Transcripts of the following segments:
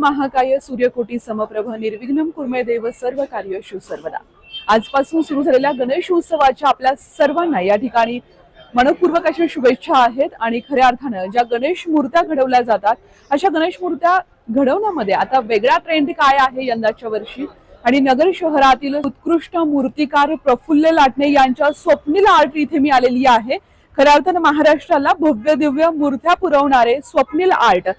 महाकाय सूर्यकोटी समप्रभ निर्विघ्नं कुर्मे देव सर्व कार्येषु सर्वदा। आजपासून सुरू झालेल्या गणेश उत्सवाच्या आपल्या सर्वांना या ठिकाणी मनपूर्वक अशा शुभेच्छा आहेत। आणि खऱ्या अर्थानं ज्या गणेश मूर्त्या घडवल्या जातात अशा गणेश मूर्त्या घडवण्यामध्ये आता वेगळा ट्रेंड काय आहे यंदाच्या वर्षी, आणि नगर शहरातील उत्कृष्ट मूर्तिकार प्रफुल्ल लाटणे यांच्या स्वप्नील आर्ट इथे मी आलेली आहे। खऱ्या अर्थानं महाराष्ट्राला भव्य दिव्य मूर्त्या पुरवणारे स्वप्नील आर्ट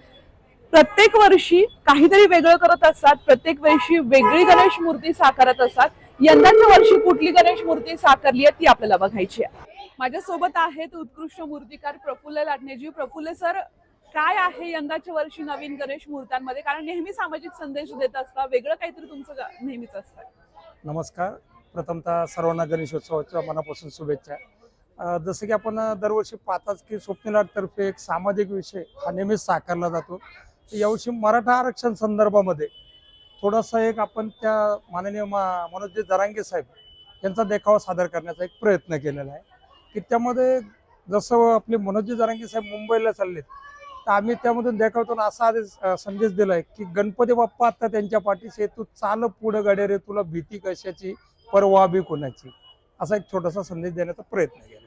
प्रत्येक वर्षी काहीतरी वेगळं करत असतात, प्रत्येक वर्षी वेगळी गणेश मूर्ती साकारत असतात। यंदाच्या वर्षी कुठली गणेश मूर्ती साकारली आहे ती आपल्याला बघायची आहे। माझ्या सोबत आहेत उत्कृष्ट मूर्तिकार प्रफुल्ल लाटणेजी। प्रफुल्ल सर, काय आहे यंदाच्या वर्षी नवीन गणेश मूर्त्यांमध्ये? कारण नेहमी सामाजिक संदेश देत असता, वेगळं काहीतरी तुमचं नेहमीच असतं। नमस्कार, प्रथमतः सर्वांना गणेशोत्सवाच्या मनापासून शुभेच्छा। जसं की आपण दरवर्षी पाहताच की स्वप्नील आर्टतर्फे एक सामाजिक विषय हा नेहमीच साकारला जातो। यावर्षी मराठा आरक्षण संदर्भामध्ये थोडासा एक आपण त्या माननीय मनोज जरांगे साहेब यांचा देखावा सादर करण्याचा एक प्रयत्न केलेला आहे की त्यामध्ये जसं आपले मनोज जरांगे साहेब मुंबईला चाललेत तर आम्ही त्यामधून देखावतून असा संदेश दिलाय की गणपती बाप्पा आता त्यांच्या पाठीशी, तू चाल पुढे गाड्या रे, तुला भीती कशाची, परवा बी कोणाची, असा एक छोटासा संदेश देण्याचा प्रयत्न केला।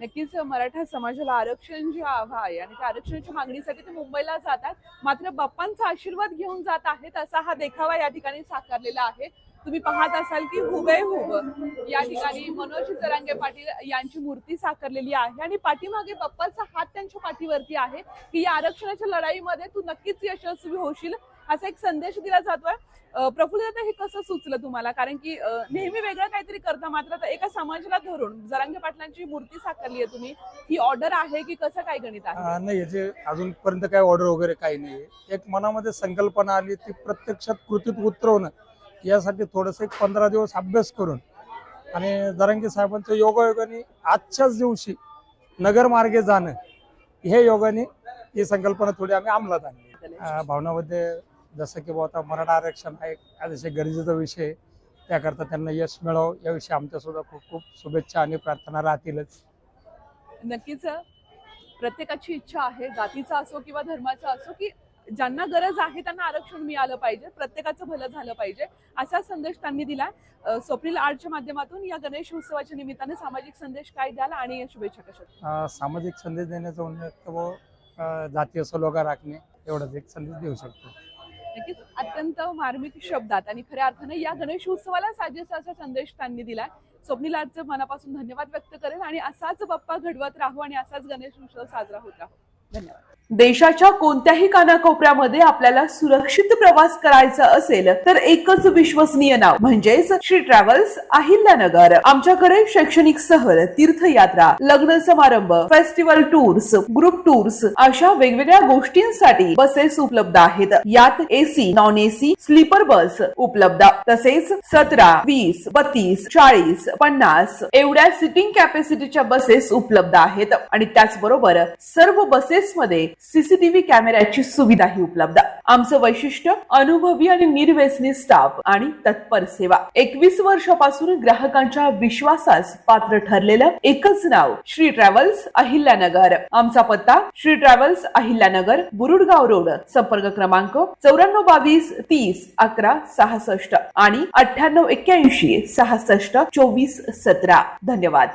नक्कीच मराठा समाजाला आरक्षण जे हवं आहे आणि त्या आरक्षणाच्या मागणीसाठी ते मुंबईला जातात, मात्र बाप्पांचा आशीर्वाद घेऊन जात आहेत असा हा देखावा या ठिकाणी साकारलेला आहे। तुम्ही पाहत असाल की हुबेहूब या ठिकाणी मनोज जरांगे पाटील यांची मूर्ती साकारलेली आहे आणि पाठीमागे बाप्पाचा हात त्यांच्या पाठीवरती आहे की या आरक्षणाच्या लढाईमध्ये तू नक्कीच यशस्वी होशील असा एक संदेश दिला जातोय। प्रफुल्ल दादा, हे कसं सुचलं तुम्हाला? कारण की नेहमी वेगळं काहीतरी करता, मात्र एका समाजाला धरून जरांगे पाटलांची मूर्ती साकारली आहे तुम्ही, ही ऑर्डर आहे की कसं काय गणित आहे? नाही, याचे अजूनपर्यंत काही ऑर्डर वगैरे काही नाही। एक मनामध्ये संकल्पना आली, ती प्रत्यक्षात कृतीत उतरवणं यासाठी थोडस एक 15 दिवस अभ्यास करून आणि जरांगे साहेबांच्या योगायोगाने आजच्याच दिवशी नगर मार्गे जाणं हे योगाने ही संकल्पना थोडी आम्ही अंमलात आणली। भावनामध्ये जसं की आता मराठा आरक्षण हा एक अतिशय गरजेचा विषय, त्याकरता त्यांना यश मिळावं याविषयी आमच्या सुद्धा खूप खूप शुभेच्छा आणि प्रार्थना राहतीलच। नक्कीच प्रत्येकाची इच्छा आहे, जातीचा असो किंवा धर्माचा असो, की ज्यांना गरज आहे त्यांना आरक्षण मिळालं पाहिजे, प्रत्येकाचं भलं झालं पाहिजे असा संदेश त्यांनी दिला। स्वप्नील आर्टच्या माध्यमातून या गणेश उत्सवाच्या निमित्ताने सामाजिक संदेश काय द्याल आणि शुभेच्छा कशा? सामाजिक संदेश देण्याचा उद्देश जातीय सलोखा राखणे एवढाच एक संदेश देऊ शकतो। नक्कीच अत्यंत मार्मिक शब्दात आणि खऱ्या अर्थाने या गणेश उत्सवाला साजेसा असा संदेश त्यांनी दिलाय। स्वप्नील आर्टचं मनापासून धन्यवाद व्यक्त करेल आणि असाच बाप्पा घडवत राहू आणि असाच गणेश उत्सव साजरा होत राहू। धन्यवाद। देशाच्या कोणत्याही कानाकोपऱ्यामध्ये आपल्याला सुरक्षित प्रवास करायचा असेल तर एकच विश्वसनीय नाव म्हणजेच श्री ट्रॅव्हल्स अहिल्यानगर। आमच्याकडे शैक्षणिक सहल, तीर्थयात्रा, लग्न समारंभ, फेस्टिवल टूर्स, ग्रुप टूर्स अशा वेगवेगळ्या गोष्टींसाठी बसेस उपलब्ध आहेत। यात AC, non AC, sleeper bus उपलब्ध, तसेच 17, 20, 32, 40, 50 एवढ्या सिटिंग कॅपॅसिटीच्या बसेस उपलब्ध आहेत आणि त्याचबरोबर सर्व बसेस मध्ये सीसीटीव्ही कॅमेऱ्याची सुविधाही उपलब्ध। आमचं वैशिष्ट्य अनुभवी आणि निर्व्यसनी स्टाफ आणि तत्पर सेवा। 21 वर्षापासून ग्राहकांच्या विश्वासास पात्र ठरलेलं एकच नाव श्री ट्रॅव्हल्स अहिल्यानगर। आमचा पत्ता श्री ट्रॅव्हल्स अहिल्यानगर, बुरुडगाव रोड, संपर्क क्रमांक 9422 30 11 66 आणि 9881 66 24 17। धन्यवाद।